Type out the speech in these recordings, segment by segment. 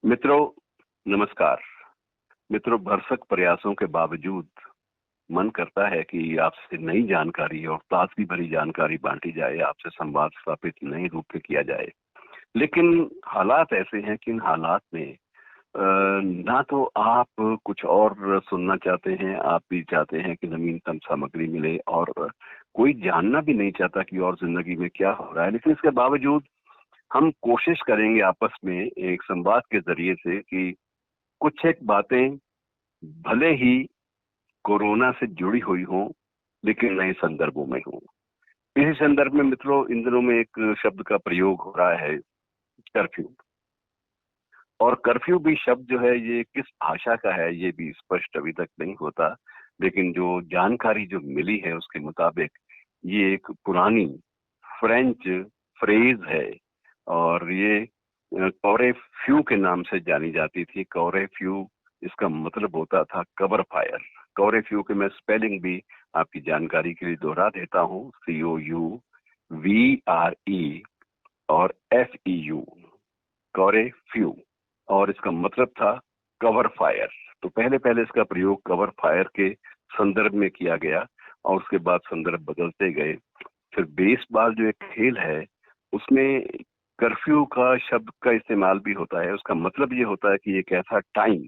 मित्रों, नमस्कार। मित्रों, भरसक प्रयासों के बावजूद मन करता है कि आपसे नई जानकारी और ताजगी भरी जानकारी बांटी जाए, आपसे संवाद स्थापित नए रूप में किया जाए। लेकिन हालात ऐसे हैं कि इन हालात में ना तो आप कुछ और सुनना चाहते हैं, आप भी चाहते हैं कि नवीनतम सामग्री मिले और कोई जानना भी नहीं चाहता कि और जिंदगी में क्या हो रहा है। लेकिन इसके बावजूद हम कोशिश करेंगे आपस में एक संवाद के जरिए से कि कुछ एक बातें भले ही कोरोना से जुड़ी हुई हों, लेकिन नए संदर्भों में हों। इसी संदर्भ में मित्रों, इन दिनों में एक शब्द का प्रयोग हो रहा है, कर्फ्यू। और कर्फ्यू भी शब्द जो है ये किस भाषा का है ये भी स्पष्ट अभी तक नहीं होता। लेकिन जो जानकारी जो मिली है उसके मुताबिक ये एक पुरानी फ्रेंच फ्रेज है और ये कौरे फ्यू के नाम से जानी जाती थी। कौरे फ्यू, इसका मतलब होता था कवर फायर। कौरे फ्यू के मैं स्पेलिंग भी आपकी जानकारी के लिए दोहरा देता हूँ, COUVRE और FEU, कौरे फ्यू। और इसका मतलब था कवर फायर। तो पहले पहले इसका प्रयोग कवर फायर के संदर्भ में किया गया और उसके बाद संदर्भ बदलते गए। फिर बेसबॉल जो एक खेल है उसमें कर्फ्यू का शब्द का इस्तेमाल भी होता है। उसका मतलब ये होता है कि एक ऐसा टाइम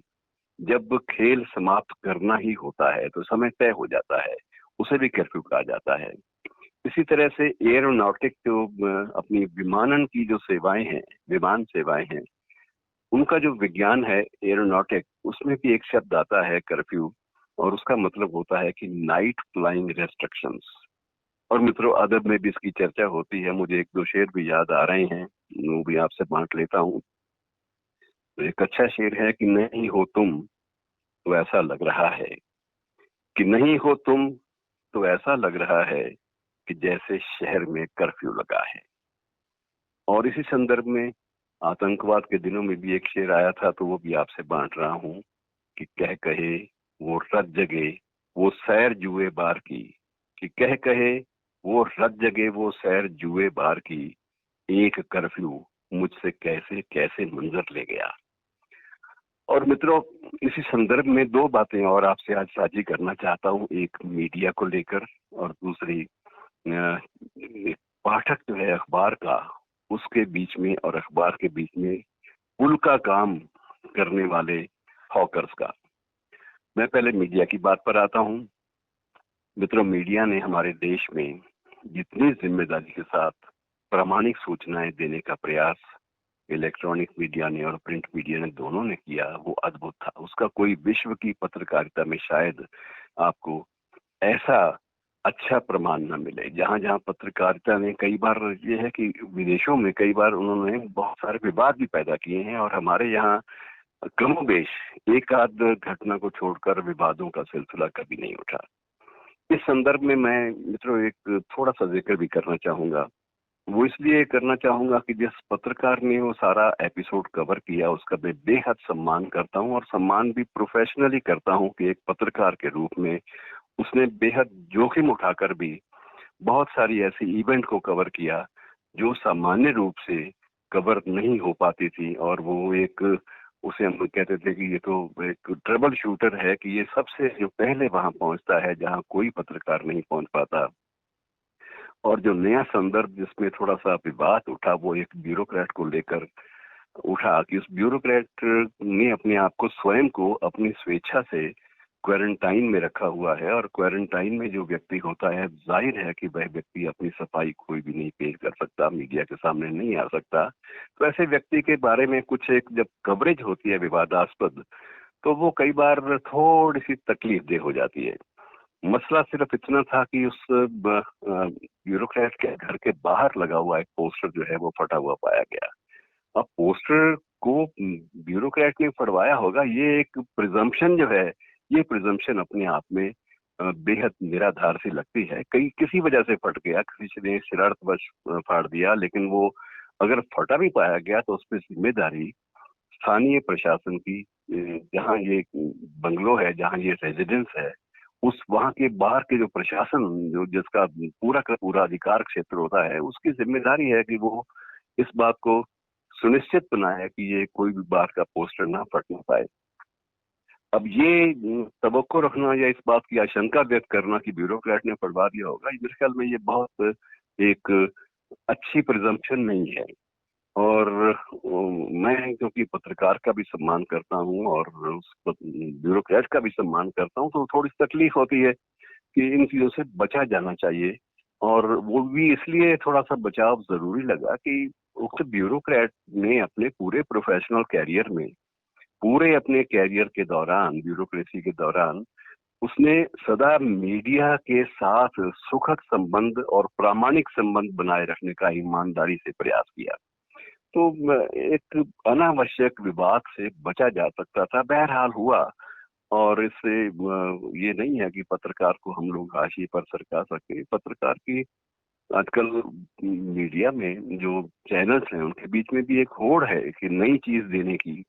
जब खेल समाप्त करना ही होता है, तो समय तय हो जाता है, उसे भी कर्फ्यू कहा जाता है। इसी तरह से एयरोनॉटिक जो अपनी विमानन की जो सेवाएं हैं, विमान सेवाएं हैं, उनका जो विज्ञान है एरोनॉटिक, उसमें भी एक शब्द आता है कर्फ्यू और उसका मतलब होता है कि नाइट फ्लाइंग रेस्ट्रिक्शंस। और मित्रों, अदब में भी इसकी चर्चा होती है। मुझे एक दो शेर भी याद आ रहे हैं, वो भी आपसे बांट लेता हूँ। तो एक अच्छा शेर है कि नहीं हो तुम तो ऐसा लग रहा है, कि नहीं हो तुम तो ऐसा लग रहा है कि जैसे शहर में कर्फ्यू लगा है। और इसी संदर्भ में आतंकवाद के दिनों में भी एक शेर आया था, तो वो भी आपसे बांट रहा हूँ कि कह कहे वो रत जगे वो सैर जुए बार की, कि कह कहे वो रत जगे वो सैर जुए बार की, एक कर्फ्यू मुझसे कैसे कैसे मंजर ले गया। और मित्रों, इसी संदर्भ में दो बातें और आपसे आज साझी करना चाहता हूँ, एक मीडिया को लेकर और दूसरी एक पाठक जो है अखबार का, उसके बीच में और अखबार के बीच में पुल का काम करने वाले हॉकर्स का। मैं पहले मीडिया की बात पर आता हूँ। मित्रों, मीडिया ने हमारे देश में जितनी जिम्मेदारी के साथ प्रामाणिक सूचनाएं देने का प्रयास इलेक्ट्रॉनिक मीडिया ने और प्रिंट मीडिया ने दोनों ने किया, वो अद्भुत था। उसका कोई विश्व की पत्रकारिता में शायद आपको ऐसा अच्छा प्रमाण न मिले। जहां जहां पत्रकारिता ने कई बार, ये है कि विदेशों में कई बार उन्होंने बहुत सारे विवाद भी पैदा किए हैं और हमारे यहाँ कमोबेश एक आध घटना को छोड़कर विवादों का सिलसिला कभी नहीं उठा। इस संदर्भ में मैं मित्रों एक थोड़ा सा जिक्र भी करना चाहूंगा। वो इसलिए करना चाहूंगा कि जिस पत्रकार ने वो सारा एपिसोड कवर किया उसका मैं बेहद सम्मान करता हूं और सम्मान भी प्रोफेशनली करता हूं कि एक पत्रकार के रूप में उसने बेहद जोखिम उठाकर भी बहुत सारी ऐसी इवेंट को कवर किया जो सामान्य रूप से कवर नहीं हो पाती थी। और वो एक, उसे हम कहते थे कि ये तो एक ट्रबल शूटर है, कि ये सबसे जो पहले वहां पहुंचता है जहां कोई पत्रकार नहीं पहुंच पाता। और जो नया संदर्भ जिसमें थोड़ा सा विवाद उठा वो एक ब्यूरोक्रेट को लेकर उठा कि उस ब्यूरोक्रेट ने अपने आप को स्वयं को अपनी स्वेच्छा से क्वारंटाइन में रखा हुआ है। और क्वारंटाइन में जो व्यक्ति होता है, जाहिर है कि वह व्यक्ति अपनी सफाई कोई भी नहीं पेश कर सकता, मीडिया के सामने नहीं आ सकता। तो ऐसे व्यक्ति के बारे में कुछ एक जब कवरेज होती है विवादास्पद, तो वो कई बार थोड़ी सी तकलीफ दे हो जाती है। मसला सिर्फ इतना था कि उस ब्यूरोक्रेट के घर के बाहर लगा हुआ एक पोस्टर जो है वो फटा हुआ पाया गया। अब पोस्टर को ब्यूरोक्रेट ने फड़वाया होगा, ये एक प्रिजम्पशन जो है, ये प्रिजम्पशन अपने आप में बेहद निराधार सी लगती है। कई किसी वजह से फट गया, किसी ने शरारतवश फाड़ दिया, लेकिन वो अगर फटा भी पाया गया तो उस पर जिम्मेदारी स्थानीय प्रशासन की। जहाँ ये बंगलो है, जहाँ ये रेजिडेंस है, उस वहाँ के बाहर के जो प्रशासन, जो जिसका पूरा का पूरा अधिकार क्षेत्र होता है, उसकी जिम्मेदारी है कि वो इस बात को सुनिश्चित बनाया कि ये कोई भी बाहर का पोस्टर ना फट ना पाए। अब ये तवक्को रखना या इस बात की आशंका व्यक्त करना कि ब्यूरोक्रेट ने फटवा दिया होगा, मेरे ख्याल में ये बहुत एक अच्छी प्रिजम्पशन नहीं है। और मैं क्योंकि पत्रकार का भी सम्मान करता हूँ और उस ब्यूरोक्रेट का भी सम्मान करता हूँ, तो थोड़ी तकलीफ होती है कि इन चीजों से बचा जाना चाहिए। और वो भी इसलिए थोड़ा सा बचाव जरूरी लगा कि उक्त ब्यूरोक्रेट ने अपने पूरे प्रोफेशनल कैरियर में, पूरे अपने कैरियर के दौरान, ब्यूरोक्रेसी के दौरान, उसने सदा मीडिया के साथ सुखद संबंध और प्रामाणिक संबंध बनाए रखने का ईमानदारी से प्रयास किया। तो एक अनावश्यक विवाद से बचा जा सकता था, बहरहाल हुआ। और इससे ये नहीं है कि पत्रकार को हम लोग हाशिए पर सरका सके। पत्रकार की आजकल मीडिया में जो चैनल्स हैं उनके बीच में भी एक होड़ है कि नई चीज देने की,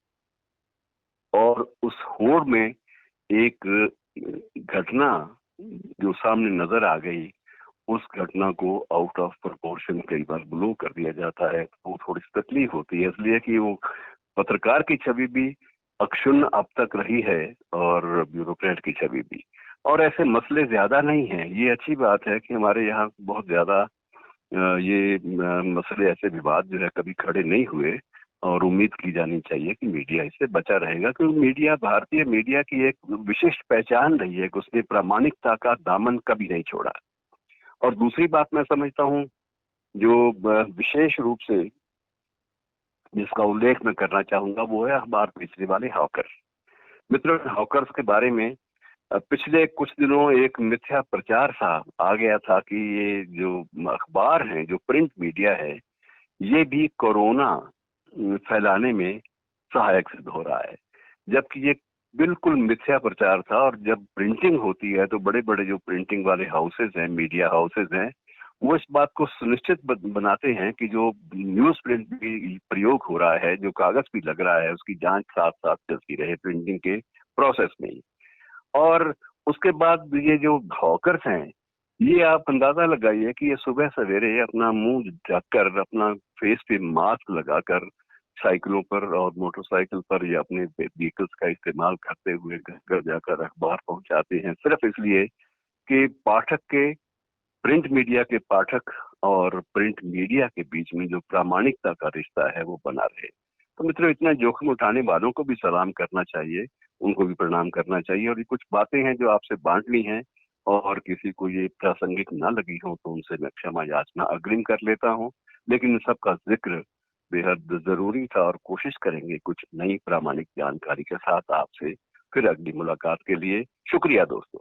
और उस होड़ में एक घटना जो सामने नजर आ गई, उस घटना को आउट ऑफ प्रोपोर्शन कई बार ब्लो कर दिया जाता है। तो थोड़ी सी तकलीफ होती है, इसलिए कि वो पत्रकार की छवि भी अक्षुण्ण अब तक रही है और ब्यूरोक्रेट की छवि भी। और ऐसे मसले ज्यादा नहीं हैं। ये अच्छी बात है कि हमारे यहाँ बहुत ज्यादा ये मसले, ऐसे विवाद जो है कभी खड़े नहीं हुए। और उम्मीद की जानी चाहिए कि मीडिया इससे बचा रहेगा, क्योंकि मीडिया, भारतीय मीडिया की एक विशिष्ट पहचान रही है कि उसने प्रामाणिकता का दामन कभी नहीं छोड़ा। और दूसरी बात मैं समझता हूँ जो विशेष रूप से जिसका उल्लेख मैं करना चाहूंगा, वो है अखबार बेचने वाले हॉकर मित्रों। हॉकर्स के बारे में पिछले कुछ दिनों एक मिथ्या प्रचार सा आ गया था कि ये जो अखबार हैं, जो प्रिंट मीडिया है, ये भी कोरोना फैलाने में सहायक सिद्ध हो रहा है। जबकि ये बिल्कुल मिथ्या प्रचार था। और जब प्रिंटिंग होती है तो बड़े बड़े जो प्रिंटिंग वाले हाउसेज हैं, मीडिया हाउसेज हैं, वो इस बात को सुनिश्चित बनाते हैं कि जो न्यूज प्रिंट भी प्रयोग हो रहा है, जो कागज भी लग रहा है, उसकी जांच साथ साथ चलती रहे प्रिंटिंग के प्रोसेस में ही। और उसके बाद ये जो हॉकर्स हैं, ये आप अंदाजा लगाइए कि ये सुबह सवेरे अपना मुंह ढककर, अपना फेस पे मास्क लगाकर साइकिलों पर और मोटरसाइकिल पर या अपने व्हीकल्स का इस्तेमाल करते हुए घर घर जाकर अखबार पहुंचाते हैं, सिर्फ इसलिए कि पाठक के, प्रिंट मीडिया के पाठक और प्रिंट मीडिया के बीच में जो प्रामाणिकता का रिश्ता है वो बना रहे। तो मित्रों, इतना जोखिम उठाने वालों को भी सलाम करना चाहिए, उनको भी प्रणाम करना चाहिए। और ये कुछ बातें हैं जो आपसे बांटनी हैं, और किसी को ये प्रासंगिक ना लगी हो तो उनसे मैं क्षमा याचना अग्रिम कर लेता हूँ। लेकिन इन सबका जिक्र बेहद जरूरी था, और कोशिश करेंगे कुछ नई प्रामाणिक जानकारी के साथ आपसे फिर अगली मुलाकात के लिए। शुक्रिया दोस्तों।